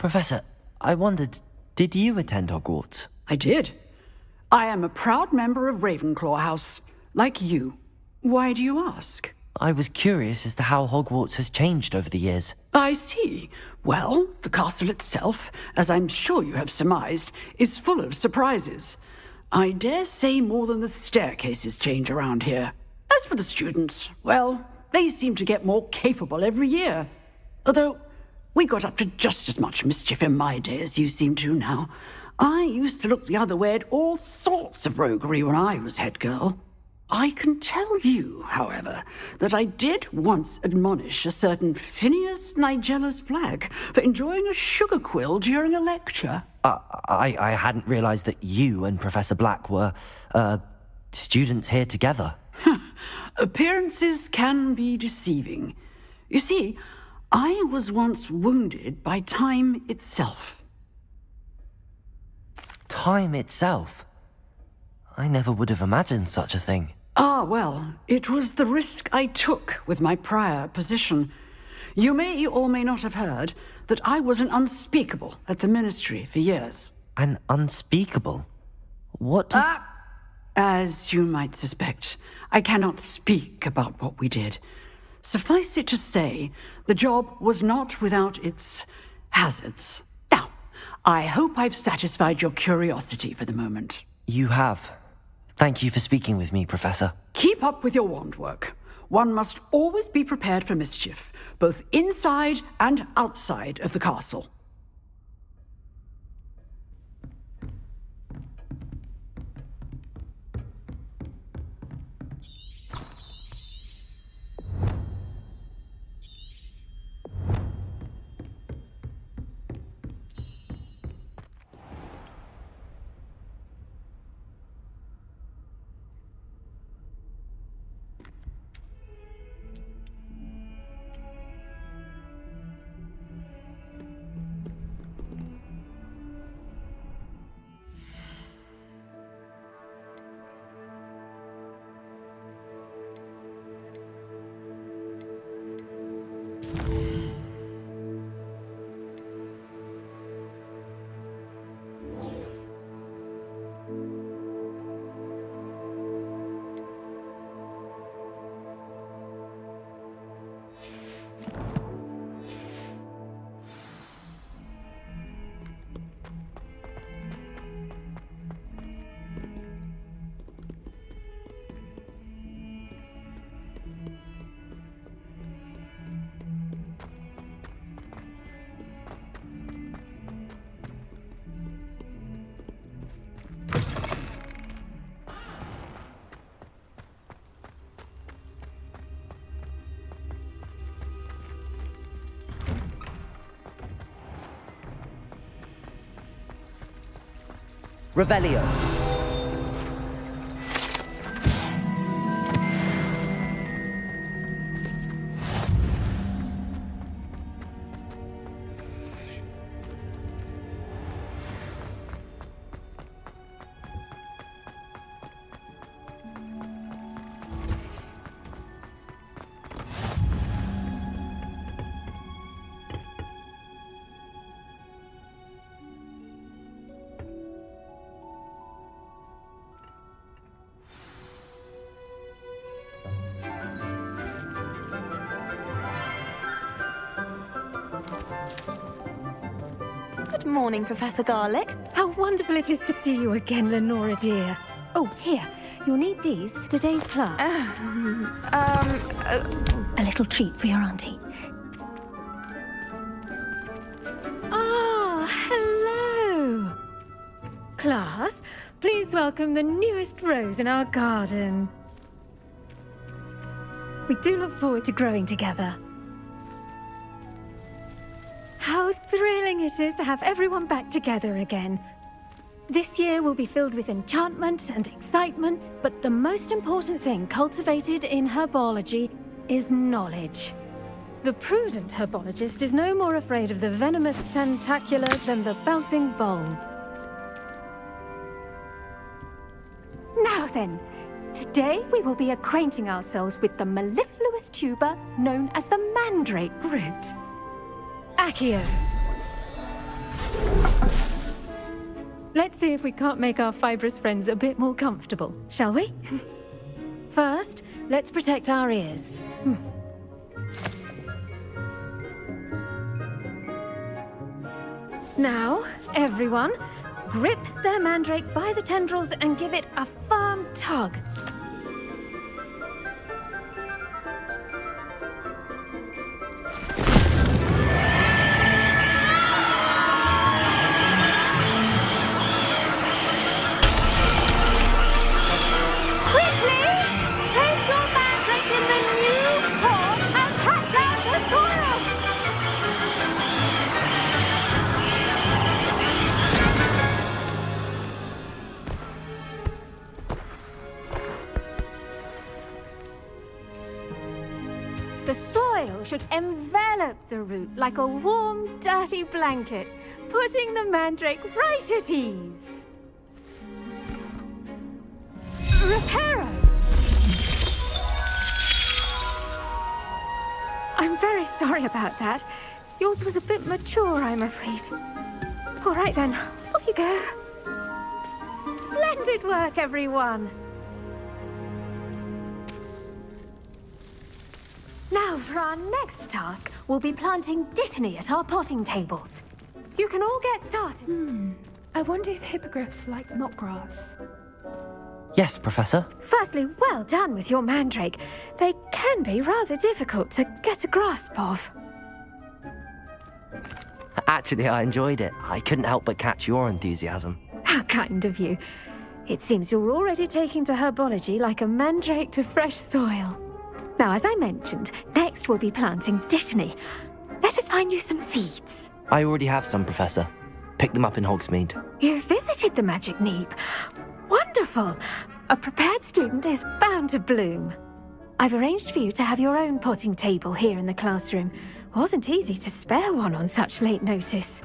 Professor, I wondered, did you attend Hogwarts? I did. I am a proud member of Ravenclaw House, like you. Why do you ask? I was curious as to how Hogwarts has changed over the years. I see. Well, the castle itself, as I'm sure you have surmised, is full of surprises. I dare say more than the staircases change around here. As for the students, well, they seem to get more capable every year. Although, we got up to just as much mischief in my day as you seem to now. I used to look the other way at all sorts of roguery when I was head girl. I can tell you, however, that I did once admonish a certain Phineas Nigellus Black for enjoying a sugar quill during a lecture. I hadn't realized that you and Professor Black were, students here together. Appearances can be deceiving. You see, I was once wounded by time itself. Time itself? I never would have imagined such a thing. Ah, well, it was the risk I took with my prior position. You may or may not have heard that I was an unspeakable at the ministry for years. An unspeakable? What does... As you might suspect, I cannot speak about what we did. Suffice it to say, the job was not without its hazards. Now, I hope I've satisfied your curiosity for the moment. You have. Thank you for speaking with me, Professor. Keep up with your wand work. One must always be prepared for mischief, both inside and outside of the castle. Revelio. Good morning, Professor Garlick. How wonderful it is to see you again, Lenora dear. Oh, here, you'll need these for today's class. A little treat for your auntie. Ah, hello. Class, please welcome the newest rose in our garden. We do look forward to growing together. How thrilling it is to have everyone back together again. This year will be filled with enchantment and excitement, but the most important thing cultivated in herbology is knowledge. The prudent herbologist is no more afraid of the venomous tentacula than the bouncing bulb. Now then, today we will be acquainting ourselves with the mellifluous tuber known as the mandrake root. Accio. Let's see if we can't make our fibrous friends a bit more comfortable, shall we? First, let's protect our ears. Now, everyone, grip their mandrake by the tendrils and give it a firm tug. The soil should envelop the root like a warm, dirty blanket, putting the mandrake right at ease. Reparo! I'm very sorry about that. Yours was a bit mature, I'm afraid. All right then, off you go. Splendid work, everyone. Now, for our next task, we'll be planting dittany at our potting tables. You can all get started. I wonder if hippogriffs like knotgrass. Yes, Professor. Firstly, well done with your mandrake. They can be rather difficult to get a grasp of. Actually, I enjoyed it. I couldn't help but catch your enthusiasm. How kind of you. It seems you're already taking to herbology like a mandrake to fresh soil. Now, as I mentioned, next we'll be planting dittany. Let us find you some seeds. I already have some, Professor. Picked them up in Hogsmeade. You visited the Magic Neep. Wonderful. A prepared student is bound to bloom. I've arranged for you to have your own potting table here in the classroom. Wasn't easy to spare one on such late notice.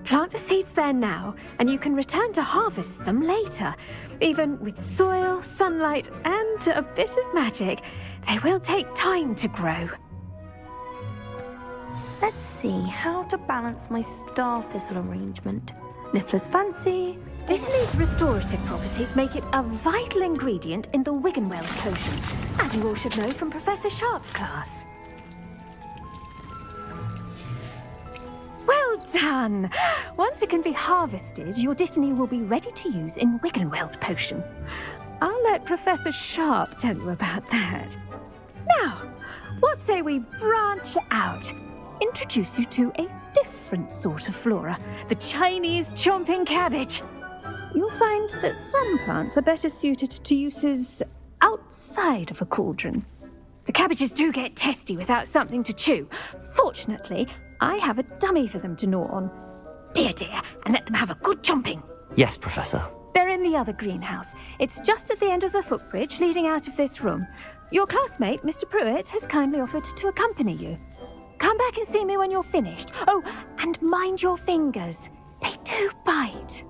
Plant the seeds there now, and you can return to harvest them later. Even with soil, sunlight, and a bit of magic, they will take time to grow. Let's see how to balance my star thistle arrangement. Niffler's fancy. Dittany's restorative properties make it a vital ingredient in the Wiggenweld potion, as you all should know from Professor Sharp's class. Well done! Once it can be harvested, your dittany will be ready to use in Wiggenweld potion. I'll let Professor Sharp tell you about that. Now, what say we branch out? Introduce you to a different sort of flora, the Chinese chomping cabbage. You'll find that some plants are better suited to uses outside of a cauldron. The cabbages do get testy without something to chew. Fortunately, I have a dummy for them to gnaw on. Be a dear and let them have a good chomping. Yes, Professor. They're in the other greenhouse. It's just at the end of the footbridge leading out of this room. Your classmate, Mr. Pruitt, has kindly offered to accompany you. Come back and see me when you're finished. Oh, and mind your fingers. They do bite.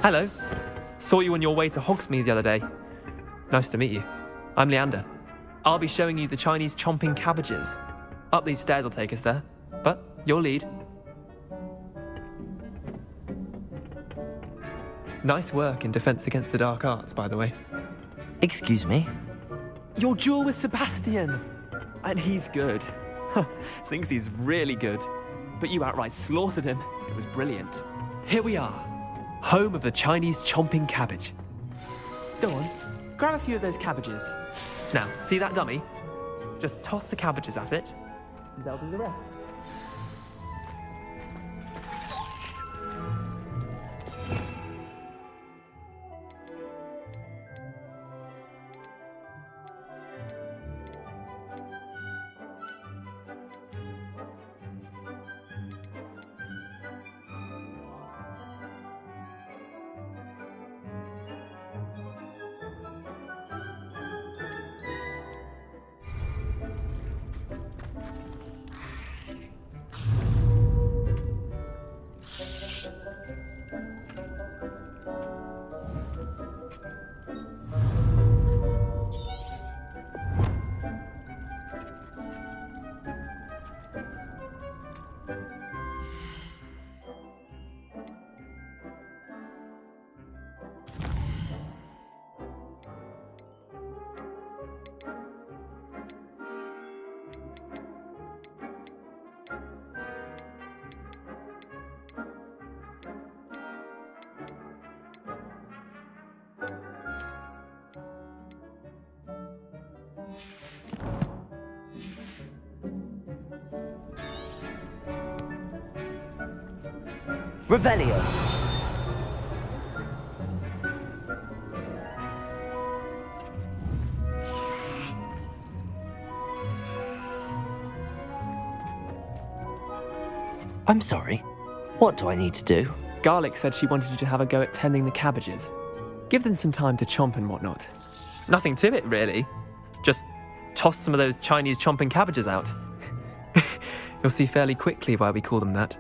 Hello. Saw you on your way to Hogsmeade the other day. Nice to meet you. I'm Leander. I'll be showing you the Chinese chomping cabbages. Up these stairs will take us there, but your lead. Nice work in Defense Against the Dark Arts, by the way. Excuse me? Your duel with Sebastian! And he's good. Thinks he's really good. But you outright slaughtered him. It was brilliant. Here we are. Home of the Chinese chomping cabbage. Go on, grab a few of those cabbages. Now, see that dummy? Just toss the cabbages at it, and they'll do the rest. Revelio. I'm sorry. What do I need to do? Garlick said she wanted you to have a go at tending the cabbages. Give them some time to chomp and whatnot. Nothing to it, really. Just toss some of those Chinese chomping cabbages out. You'll see fairly quickly why we call them that.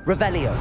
Revelio.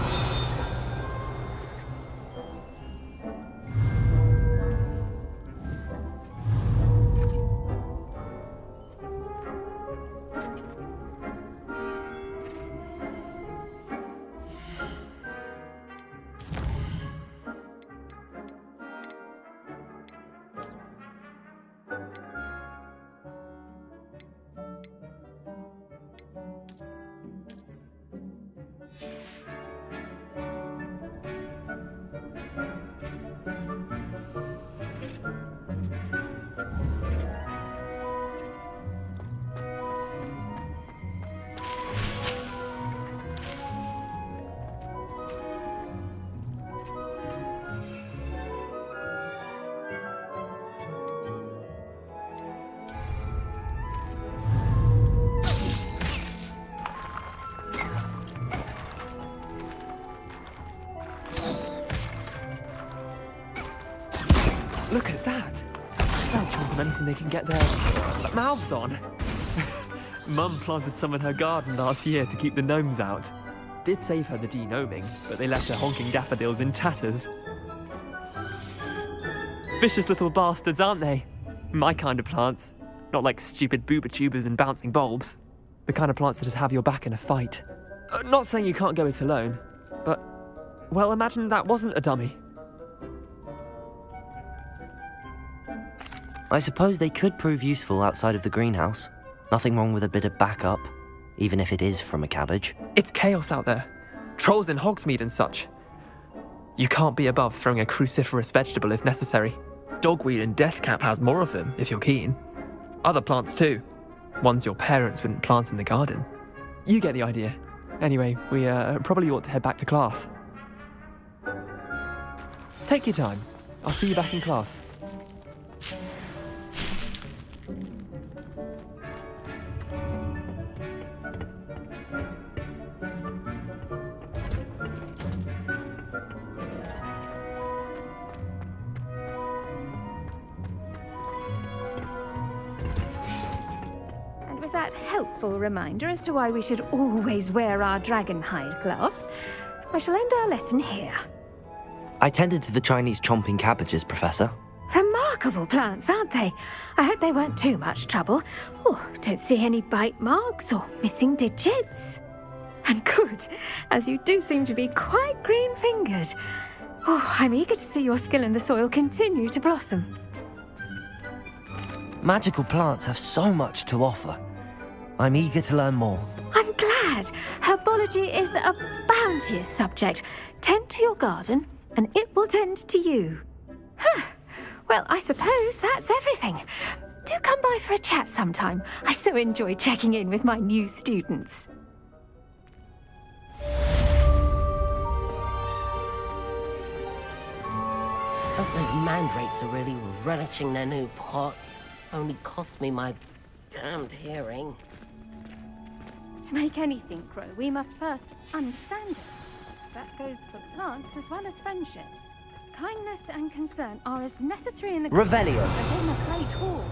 Look at that! They'll chomp on anything they can get their mouths on. Mum planted some in her garden last year to keep the gnomes out. Did save her the de-gnoming, but they left her honking daffodils in tatters. Vicious little bastards, aren't they? My kind of plants. Not like stupid booba tubers and bouncing bulbs. The kind of plants that'd have your back in a fight. Not saying you can't go it alone, but, well, imagine that wasn't a dummy. I suppose they could prove useful outside of the greenhouse. Nothing wrong with a bit of backup, even if it is from a cabbage. It's chaos out there. Trolls in Hogsmeade and such. You can't be above throwing a cruciferous vegetable if necessary. Dogweed and deathcap has more of them, if you're keen. Other plants too. Ones your parents wouldn't plant in the garden. You get the idea. Anyway, we probably ought to head back to class. Take your time. I'll see you back in class. with that helpful reminder as to why we should always wear our dragon hide gloves, I shall end our lesson here. I tended to the Chinese chomping cabbages, Professor. Remarkable plants, aren't they? I hope they weren't too much trouble. Oh, don't see any bite marks or missing digits. And good, as you do seem to be quite green-fingered. Oh, I'm eager to see your skill in the soil continue to blossom. Magical plants have so much to offer. I'm eager to learn more. I'm glad. Herbology is a bounteous subject. Tend to your garden, and it will tend to you. Huh. Well, I suppose that's everything. Do come by for a chat sometime. I so enjoy checking in with my new students. Oh, those mandrakes are really relishing their new pots. Only cost me my damned hearing. To make anything grow, we must first understand it. That goes for plants as well as friendships. Kindness and concern are as necessary in the Revelio. as in the great hall.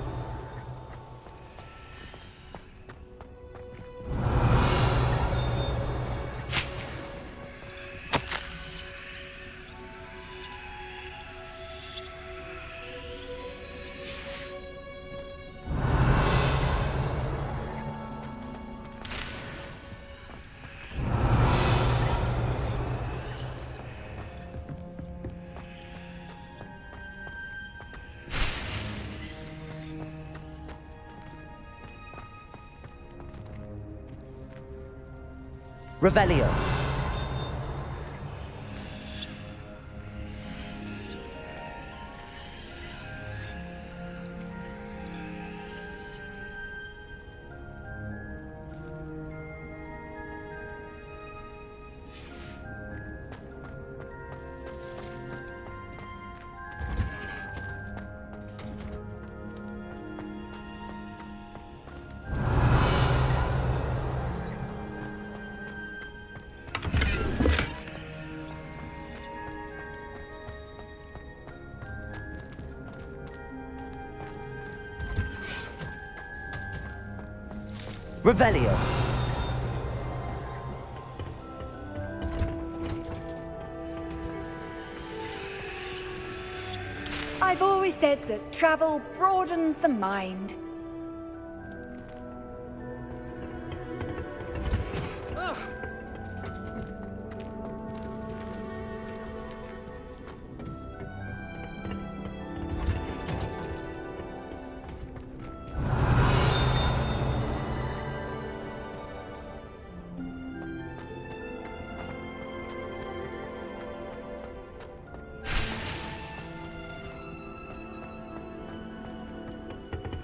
Revelio. Revelio. I've always said that travel broadens the mind.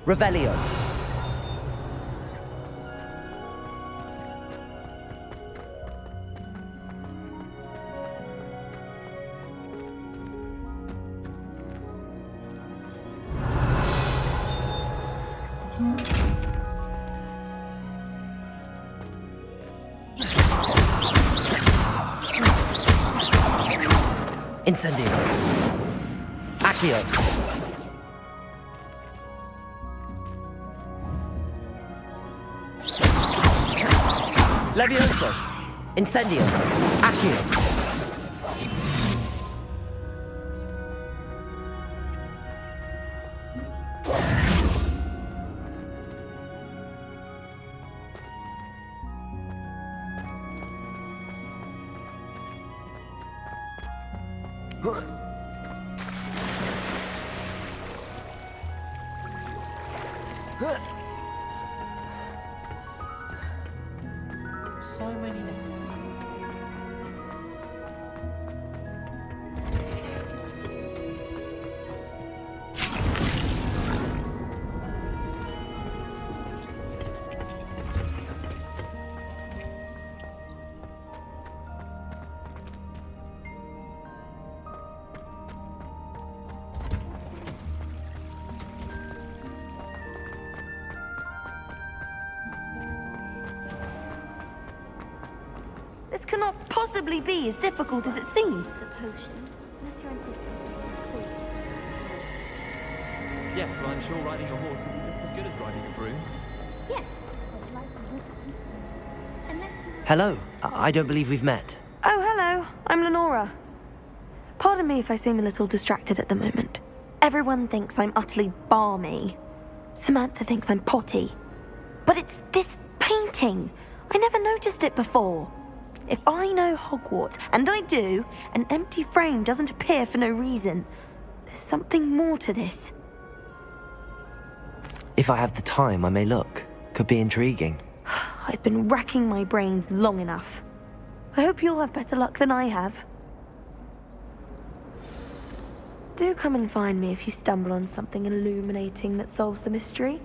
Revelio. Incendio. Accio. Levioso. Incendio. Accio. So many names. This cannot possibly be as difficult as it seems. Yes, well, I'm sure riding a horse would be just as good as riding a broom. Yeah, Hello. I don't believe we've met. Oh, hello. I'm Lenora. Pardon me if I seem a little distracted at the moment. Everyone thinks I'm utterly balmy. Samantha thinks I'm potty. But it's this painting. I never noticed it before. If I know Hogwarts, and I do, an empty frame doesn't appear for no reason. There's something more to this. If I have the time, I may look. Could be intriguing. I've been racking my brains long enough. I hope you'll have better luck than I have. Do come and find me if you stumble on something illuminating that solves the mystery.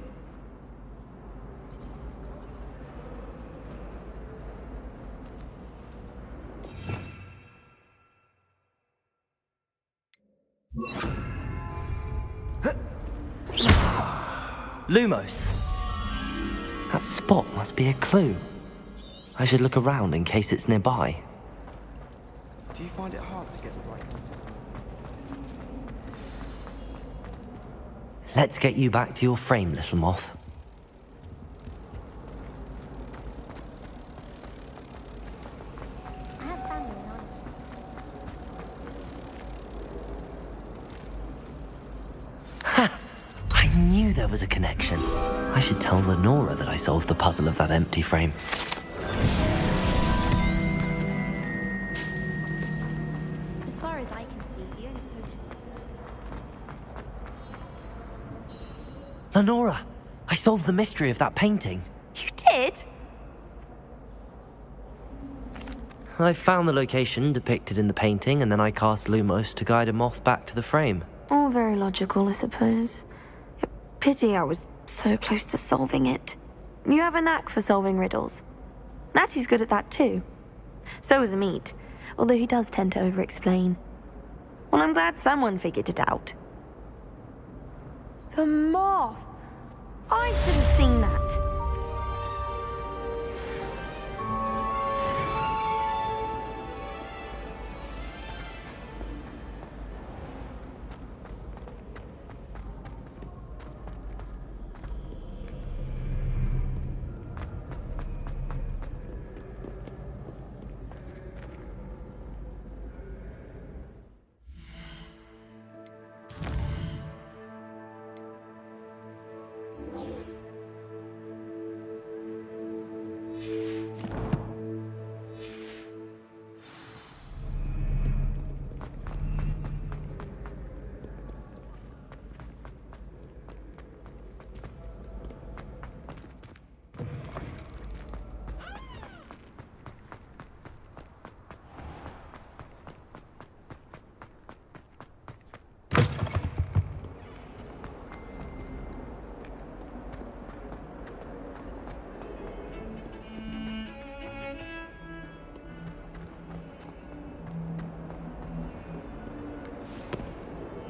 Lumos. That spot must be a clue. I should look around in case it's nearby. Do you find it hard to get the right? Let's get you back to your frame, little moth. Ha! I knew there was a connection. I should tell Lenora that I solved the puzzle of that empty frame. As far as I can see, the only potion... Lenora! I solved the mystery of that painting. You did? I found the location depicted in the painting, and then I cast Lumos to guide a moth back to the frame. All very logical, I suppose. Pity I was so close to solving it. You have a knack for solving riddles. Natty's good at that too. So is Amit, although he does tend to over-explain. Well, I'm glad someone figured it out. The moth! I should have seen that.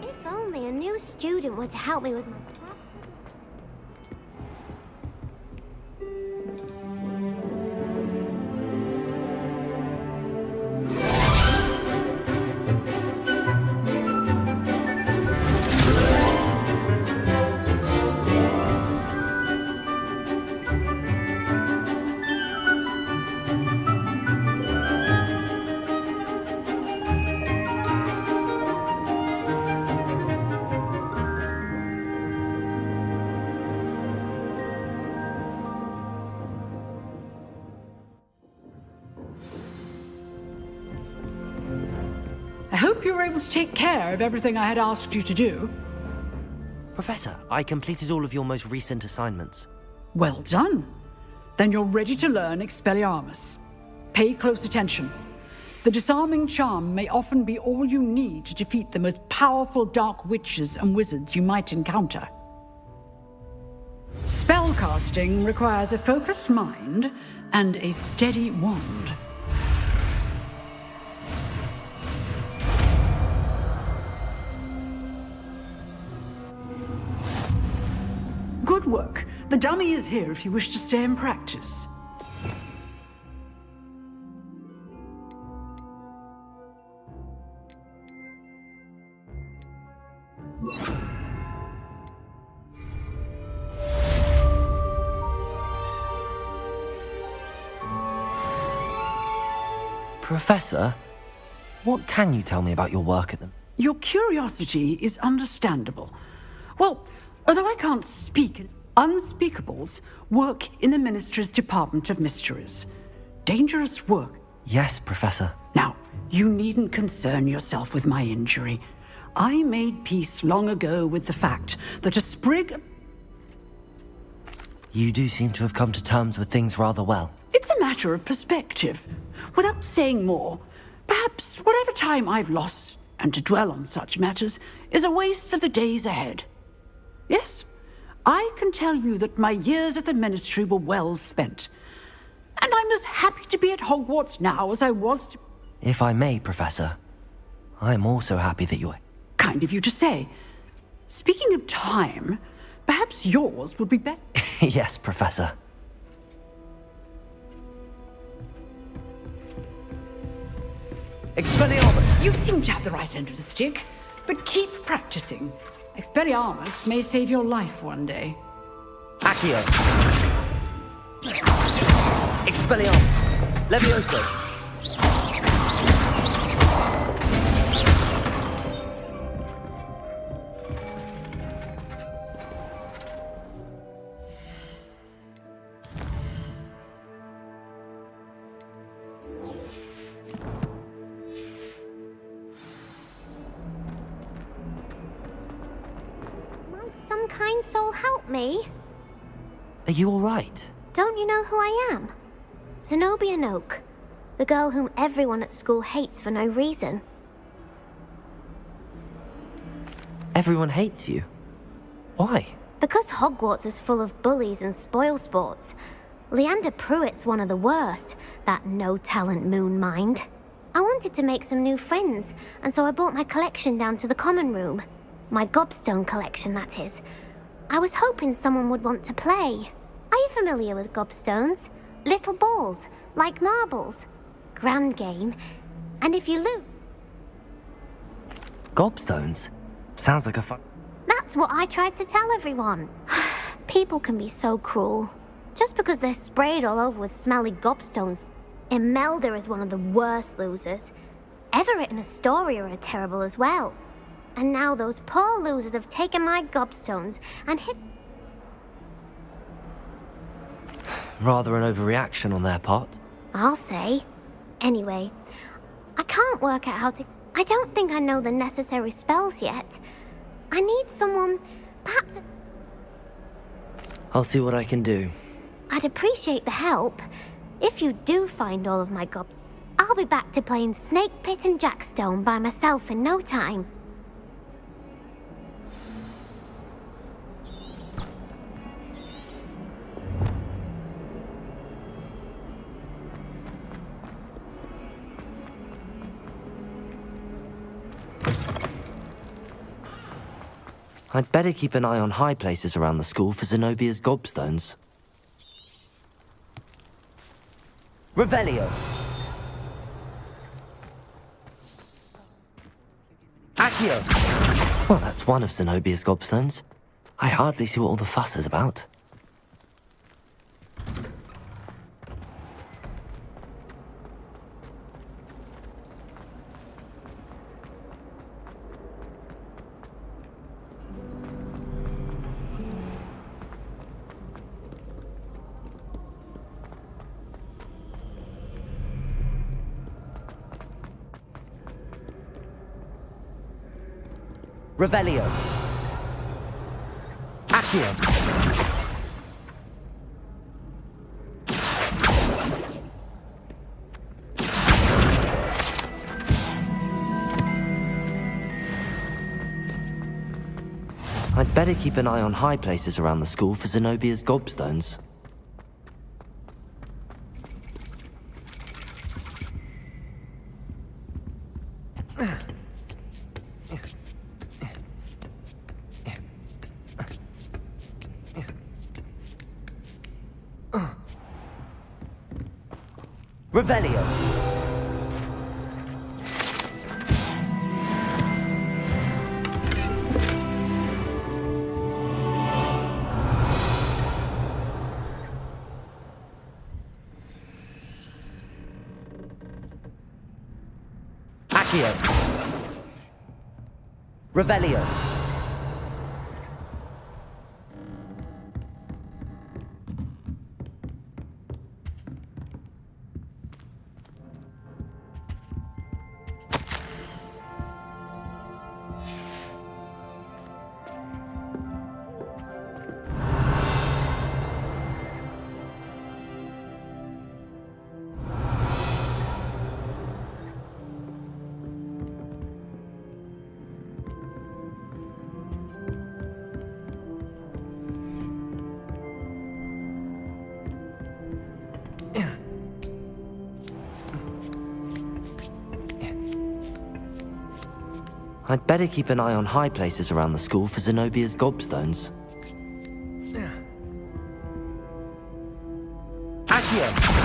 If only a new student were to help me with my class. I hope you were able to take care of everything I had asked you to do. Professor, I completed all of your most recent assignments. Well done. Then you're ready to learn Expelliarmus. Pay close attention. The disarming charm may often be all you need to defeat the most powerful dark witches and wizards you might encounter. Spellcasting requires a focused mind and a steady wand. Good work. The dummy is here if you wish to stay and practice. Professor, what can you tell me about your work at them? Your curiosity is understandable. Well, although I can't speak, unspeakables work in the Ministry's Department of Mysteries. Dangerous work. Yes, Professor. Now, you needn't concern yourself with my injury. I made peace long ago with the fact that a sprig of... You do seem to have come to terms with things rather well. It's a matter of perspective. Without saying more, perhaps whatever time I've lost, and to dwell on such matters, is a waste of the days ahead. Yes, I can tell you that my years at the Ministry were well spent. And I'm as happy to be at Hogwarts now as I was to... If I may, Professor, I'm also happy that you're... Kind of you to say. Speaking of time, perhaps yours would be better. Yes, Professor. Expelliarmus! You seem to have the right end of the stick, but keep practicing. Expelliarmus may save your life one day. Accio! Expelliarmus! Levioso! Some kind soul help me. Are you all right? Don't you know who I am? Zenobia'nın, the girl whom everyone at school hates for no reason. Everyone hates you. Why? Because Hogwarts is full of bullies and spoilsports. Leander Pruitt's one of the worst, that no-talent moon mind. I wanted to make some new friends, and so I brought my collection down to the common room. My Gobstone collection, that is. I was hoping someone would want to play. Are you familiar with gobstones? Little balls, like marbles. Grand game. And if you lose... Gobstones? Sounds like a fun... That's what I tried to tell everyone. People can be so cruel. Just because they're sprayed all over with smelly gobstones. Imelda is one of the worst losers. Everett and Astoria are terrible as well. And now those poor losers have taken my gobstones and hit... Rather an overreaction on their part. I'll say. Anyway, I can't work out how to... I don't think I know the necessary spells yet. I need someone, perhaps... I'll see what I can do. I'd appreciate the help. If you do find all of my gobs, I'll be back to playing Snake Pit and Jackstone by myself in no time. I'd better keep an eye on high places around the school for Zenobia's gobstones. Revelio! Accio! Well, that's one of Zenobia's gobstones. I hardly see what all the fuss is about. Revelio. Accio. I'd better keep an eye on high places around the school for Zenobia's gobstones. Revelio. Accio. Revelio. I'd better keep an eye on high places around the school for Zenobia's gobstones. Accio!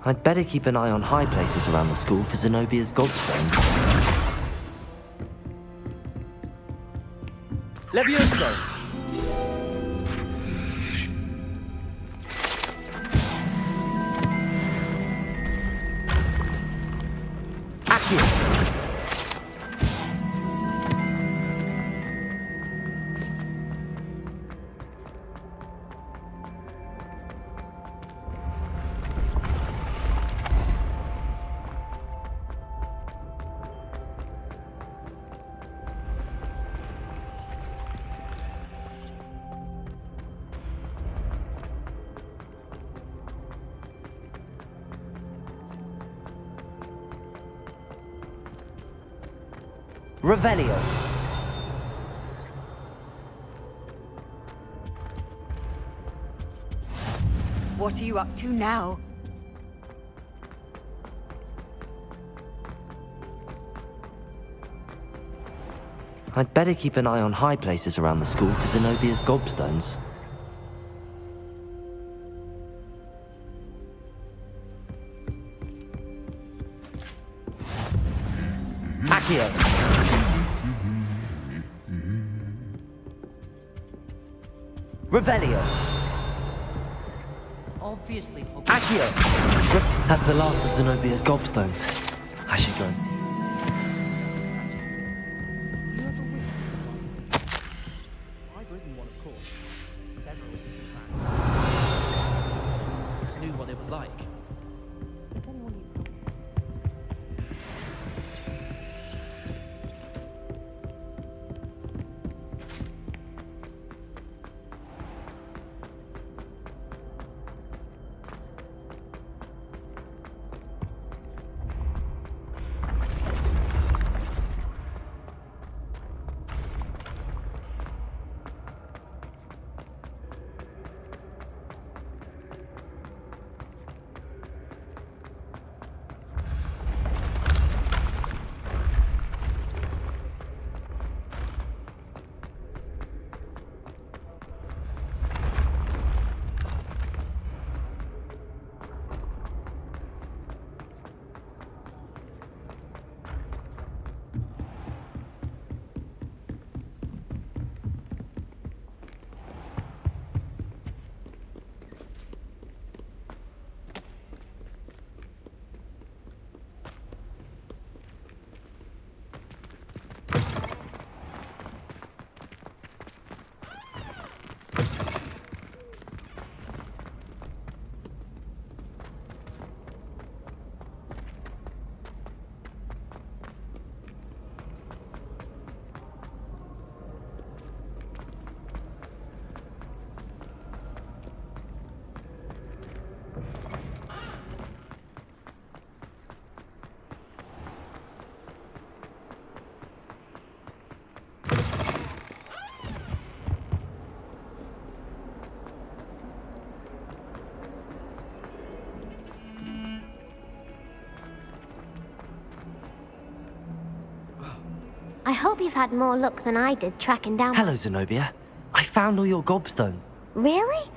I'd better keep an eye on high places around the school for Zenobia's gobstones. Levioso! Accio! Revelio. What are you up to now? I'd better keep an eye on high places around the school for Zenobia's gobstones. Accio! Revelio! Obviously, Accio! That's the last of Zenobia's gobstones. I should go and see. I'd written one, of course. Several knew what it was like. I hope you've had more luck than I did tracking down... Hello, Zenobia. I found all your gobstones. Really?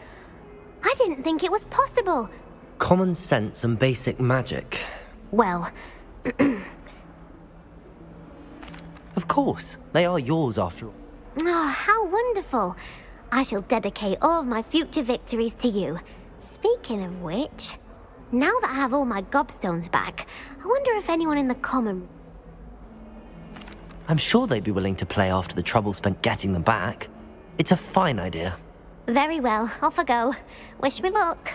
I didn't think it was possible. Common sense and basic magic. Well... Of course. They are yours after all. Oh, how wonderful. I shall dedicate all of my future victories to you. Speaking of which, now that I have all my gobstones back, I wonder if anyone in the common... I'm sure they'd be willing to play after the trouble spent getting them back. It's a fine idea. Very well, off I go. Wish me luck.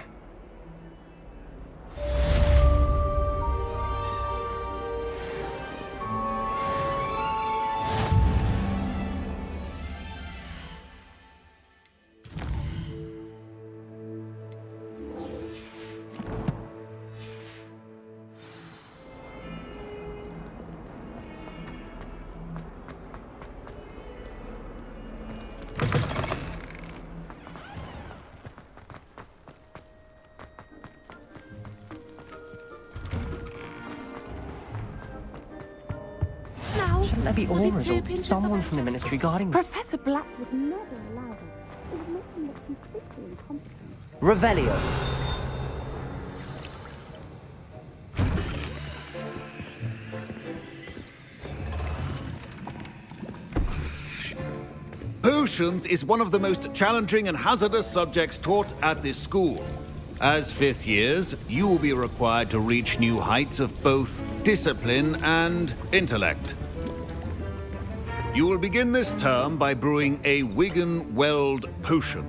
Shouldn't there be aurors or someone from the ministry guarding this? Professor Black would never allow this. It would make him look completely incompetent. Revelio. Potions is one of the most challenging and hazardous subjects taught at this school. As fifth years, you will be required to reach new heights of both discipline and intellect. You will begin this term by brewing a Wiggenweld potion.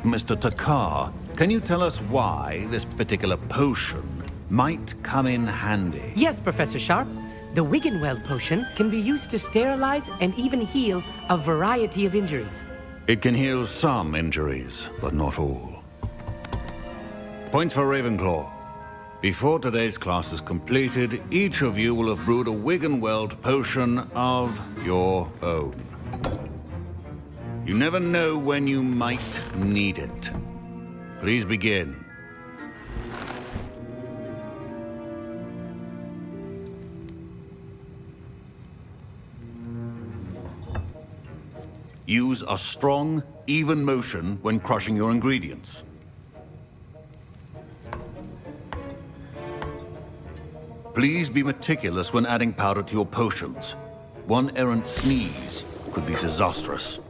Mr. Takar, can you tell us why this particular potion might come in handy? Yes, Professor Sharp. The Wiggenweld potion can be used to sterilize and even heal a variety of injuries. It can heal some injuries, but not all. Points for Ravenclaw. Before today's class is completed, each of you will have brewed a Wiggenweld potion of your own. You never know when you might need it. Please begin. Use a strong, even motion when crushing your ingredients. Please be meticulous when adding powder to your potions. One errant sneeze could be disastrous.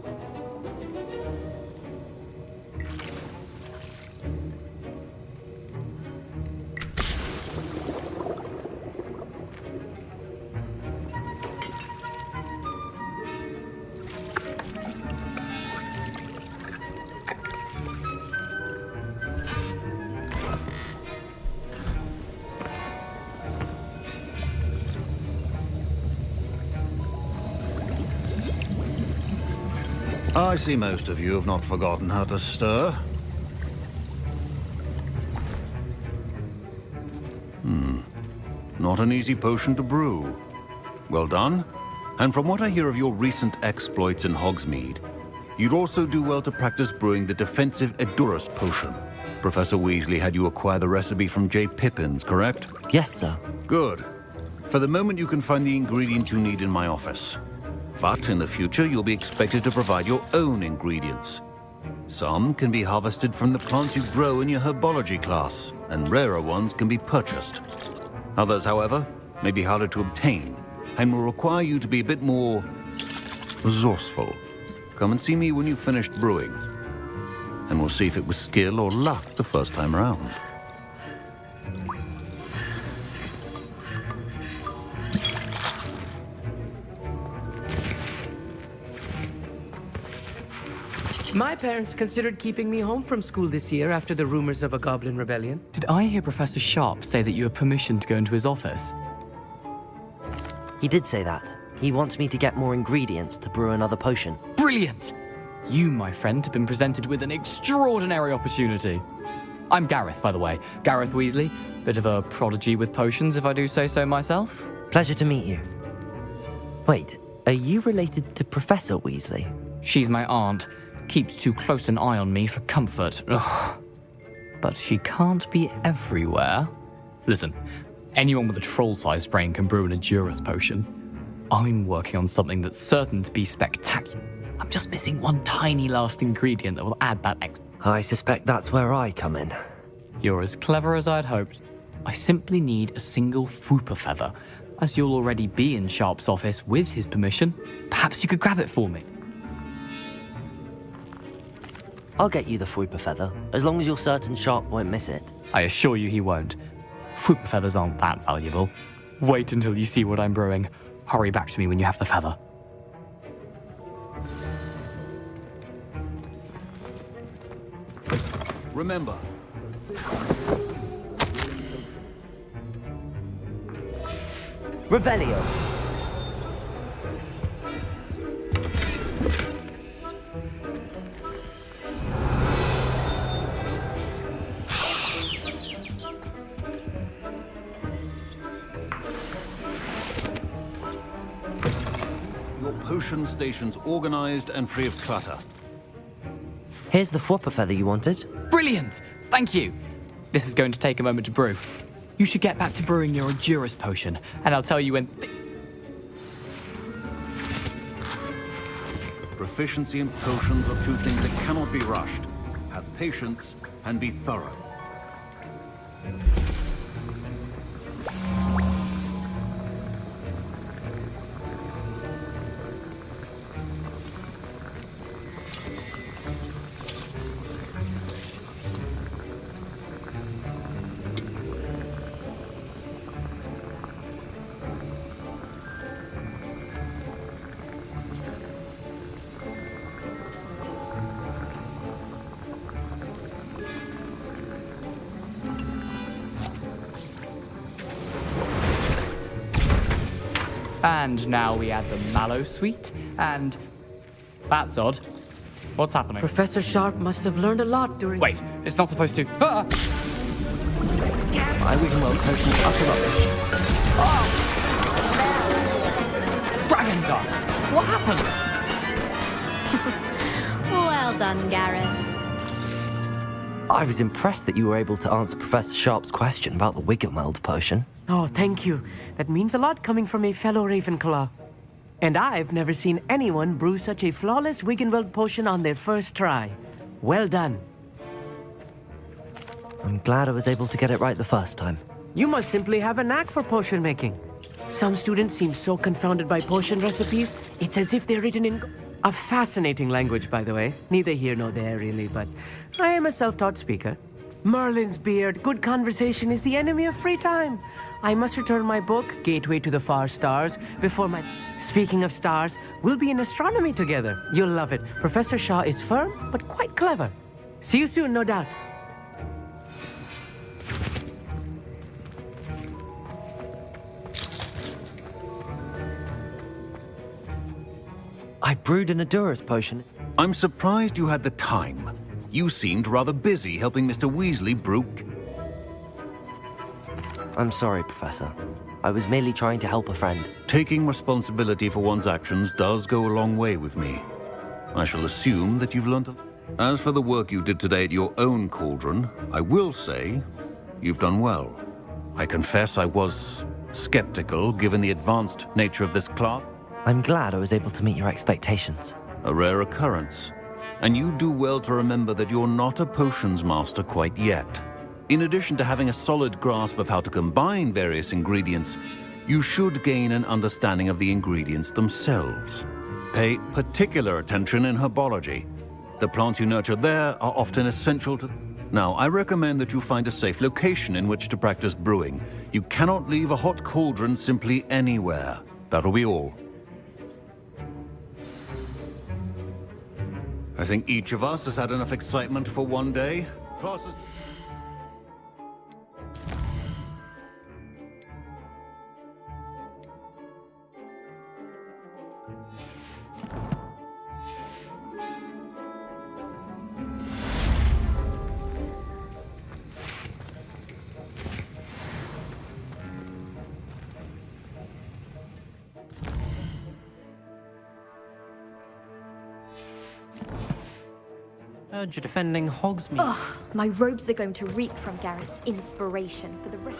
I see most of you have not forgotten how to stir. Not an easy potion to brew. Well done. And from what I hear of your recent exploits in Hogsmeade, you'd also do well to practice brewing the defensive Edurus potion. Professor Weasley had you acquire the recipe from J. Pippin's, correct? Yes, sir. Good. For the moment, you can find the ingredients you need in my office. But in the future, you'll be expected to provide your own ingredients. Some can be harvested from the plants you grow in your herbology class, and rarer ones can be purchased. Others, however, may be harder to obtain, and will require you to be a bit more resourceful. Come and see me when you've finished brewing, and we'll see if it was skill or luck the first time around. My parents considered keeping me home from school this year after the rumors of a goblin rebellion. Did I hear Professor Sharp say that you have permission to go into his office? He did say that. He wants me to get more ingredients to brew another potion. Brilliant! You, my friend, have been presented with an extraordinary opportunity. I'm Gareth, by the way. Gareth Weasley. Bit of a prodigy with potions, if I do say so myself. Pleasure to meet you. Wait, are you related to Professor Weasley? She's my aunt. Keeps too close an eye on me for comfort. Ugh. But she can't be everywhere. Listen, anyone with a troll-sized brain can brew an Edurus potion. I'm working on something that's certain to be spectacular. I'm just missing one tiny last ingredient that will add that I suspect that's where I come in. You're as clever as I'd hoped. I simply need a single Fwooper feather. As you'll already be in Sharp's office with his permission, perhaps you could grab it for me. I'll get you the Fwooper feather, as long as you're certain Sharp won't miss it. I assure you he won't. Fwooper feathers aren't that valuable. Wait until you see what I'm brewing. Hurry back to me when you have the feather. Remember, Revelio. your potion station's organized and free of clutter. Here's the Fwooper feather you wanted. Brilliant! Thank you. This is going to take a moment to brew. You should get back to brewing your Edurus potion, and I'll tell you when... Proficiency in potions are two things that cannot be rushed. Have patience and be thorough. And now we add the mallow sweet, and... That's odd. What's happening? Professor Sharp must have learned a lot during... Wait, it's not supposed to... Ah! My Wiggenweld potion is utter rubbish. Dragon Dog! What happened? Well done, Gareth. I was impressed that you were able to answer Professor Sharp's question about the Wiggenweld potion. Oh, thank you. That means a lot coming from a fellow Ravenclaw. And I've never seen anyone brew such a flawless Wiggenweld potion on their first try. Well done. I'm glad I was able to get it right the first time. You must simply have a knack for potion making. Some students seem so confounded by potion recipes, it's as if they're written in... A fascinating language, by the way. Neither here nor there, really, but I am a self-taught speaker. Merlin's beard, good conversation is the enemy of free time. I must return my book, Gateway to the Far Stars, before my... Speaking of stars, we'll be in astronomy together. You'll love it. Professor Shaw is firm, but quite clever. See you soon, no doubt. I brewed an Edurus potion. I'm surprised you had the time. You seemed rather busy helping Mr. Weasley brew... I'm sorry, Professor. I was merely trying to help a friend. Taking responsibility for one's actions does go a long way with me. I shall assume that you've learned... As for the work you did today at your own cauldron, I will say you've done well. I confess I was skeptical given the advanced nature of this class. I'm glad I was able to meet your expectations. A rare occurrence. And you do well to remember that you're not a potions master quite yet. In addition to having a solid grasp of how to combine various ingredients, you should gain an understanding of the ingredients themselves. Pay particular attention in herbology. The plants you nurture there are often essential to... Now, I recommend that you find a safe location in which to practice brewing. You cannot leave a hot cauldron simply anywhere. That'll be all. I think each of us has had enough excitement for one day. Classes... Heard you're defending Hogsmeade. Ugh, my robes are going to reek from Gareth's inspiration for the rest.